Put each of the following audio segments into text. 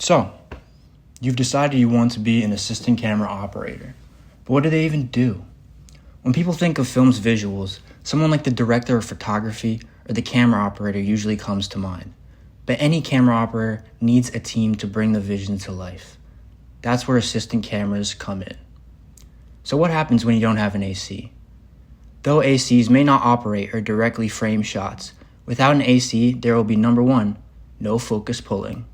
So, you've decided you want to be an assistant camera operator. But what do they even do? When people think of film's visuals, someone like the director of photography or the camera operator usually comes to mind. But any camera operator needs a team to bring the vision to life. That's where assistant cameras come in. So what happens when you don't have an AC? Though ACs may not operate or directly frame shots, without an AC there will be number one, no focus pulling.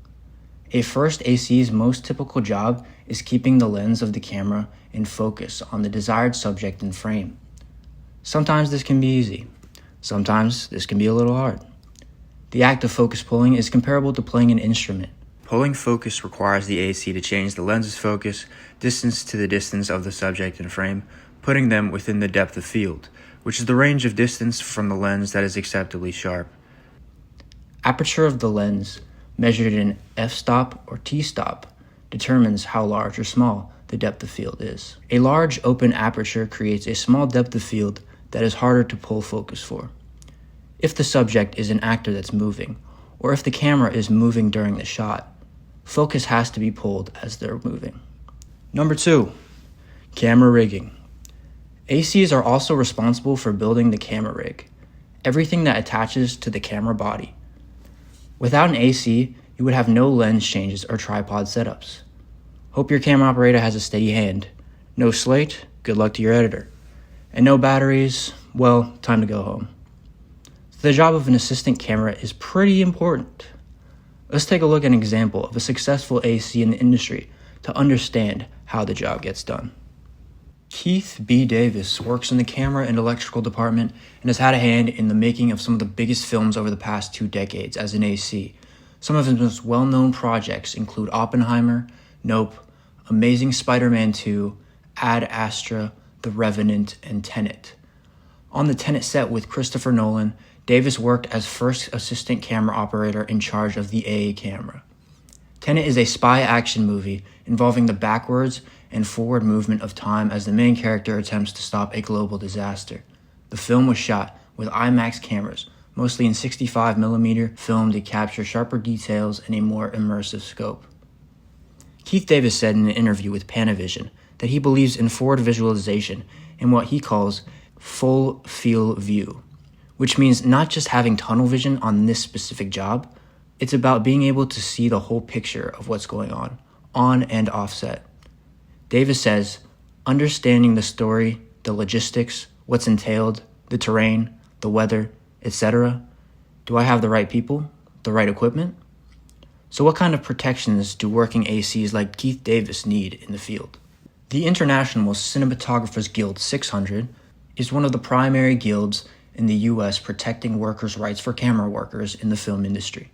A first AC's most typical job is keeping the lens of the camera in focus on the desired subject and frame. Sometimes this can be easy. Sometimes this can be a little hard. The act of focus pulling is comparable to playing an instrument. Pulling focus requires the AC to change the lens's focus distance to the distance of the subject and frame, putting them within the depth of field, which is the range of distance from the lens that is acceptably sharp. Aperture of the lens, measured in f-stop or t-stop, determines how large or small the depth of field is. A large open aperture creates a small depth of field that is harder to pull focus for. If the subject is an actor that's moving, or if the camera is moving during the shot, focus has to be pulled as they're moving. Number 2, camera rigging. ACs are also responsible for building the camera rig, everything that attaches to the camera body. Without an AC, you would have no lens changes or tripod setups. Hope your camera operator has a steady hand. No slate, good luck to your editor. And no batteries, well, time to go home. The job of an assistant camera is pretty important. Let's take a look at an example of a successful AC in the industry to understand how the job gets done. Keith B. Davis works in the camera and electrical department and has had a hand in the making of some of the biggest films over the past 2 decades as an AC. Some of his most well-known projects include Oppenheimer, Nope, Amazing Spider-Man 2, Ad Astra, The Revenant, and Tenet. On the Tenet set with Christopher Nolan, Davis worked as first assistant camera operator in charge of the AA camera. Tenet is a spy action movie involving the backwards and forward movement of time as the main character attempts to stop a global disaster. The film was shot with IMAX cameras, mostly in 65mm film to capture sharper details and a more immersive scope. Keith Davis said in an interview with Panavision that he believes in forward visualization in what he calls full field view, which means not just having tunnel vision on this specific job, it's about being able to see the whole picture of what's going on and off set. Davis says, understanding the story, the logistics, what's entailed, the terrain, the weather, etc. Do I have the right people, the right equipment? So what kind of protections do working ACs like Keith Davis need in the field? The International Cinematographers Guild 600 is one of the primary guilds in the U.S. protecting workers' rights for camera workers in the film industry.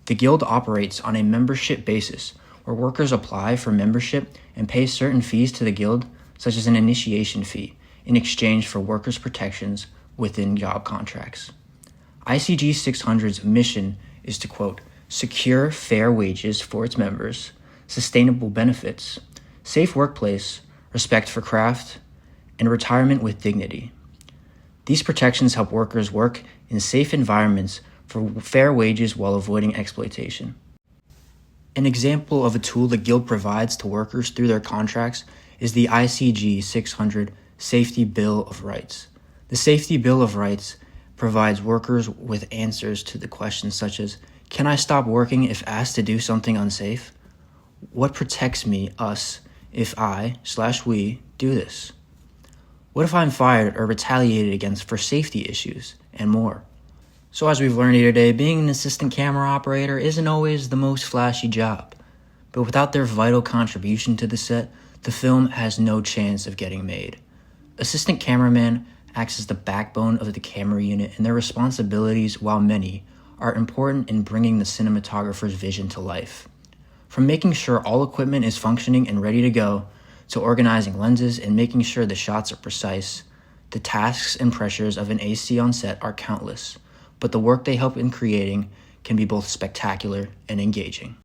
The guild operates on a membership basis where workers apply for membership and pay certain fees to the guild, such as an initiation fee, in exchange for workers' protections within job contracts. ICG 600's mission is to, quote, secure fair wages for its members, sustainable benefits, safe workplace, respect for craft, and retirement with dignity. These protections help workers work in safe environments for fair wages while avoiding exploitation. An example of a tool the Guild provides to workers through their contracts is the ICG 600 Safety Bill of Rights. The Safety Bill of Rights provides workers with answers to the questions such as, can I stop working if asked to do something unsafe? What protects me, us, if I/we do this? What if I'm fired or retaliated against for safety issues, and more? So as we've learned here today, being an assistant camera operator isn't always the most flashy job, but without their vital contribution to the set, the film has no chance of getting made. Assistant cameraman acts as the backbone of the camera unit, and their responsibilities, while many, are important in bringing the cinematographer's vision to life. From making sure all equipment is functioning and ready to go, to organizing lenses and making sure the shots are precise, the tasks and pressures of an AC on set are countless, but the work they help in creating can be both spectacular and engaging.